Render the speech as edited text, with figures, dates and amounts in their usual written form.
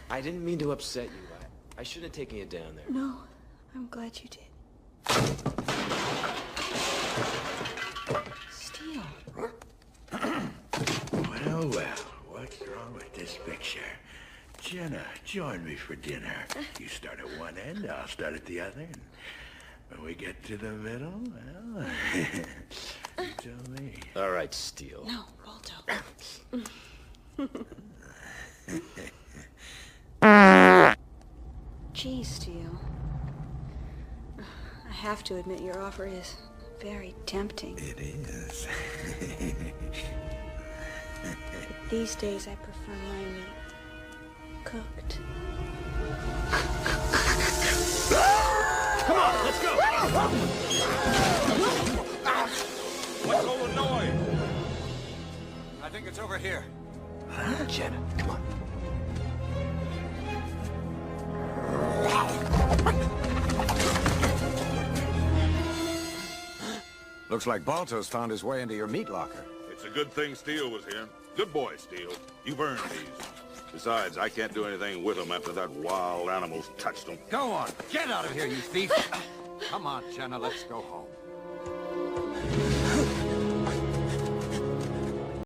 I didn't mean to upset you. I shouldn't have taken you down there. No, I'm glad you did. Steel. Well, what's wrong with this picture? Jenna, join me for dinner. You start at one end, I'll start at the other. And when we get to the middle, well, you tell me. All right, Steel. No, Balto. Gee, Steel. I have to admit your offer is very tempting. It is. But these days I prefer my meat cooked. Come on, let's go! What's all the noise? I think it's over here. Jenna, come on. Looks like Balto's found his way into your meat locker. It's a good thing Steele was here. Good boy, Steele. You've earned these. Besides, I can't do anything with them after that wild animal's touched them. Go on, get out of here, you thief! Come on, Jenna, let's go home.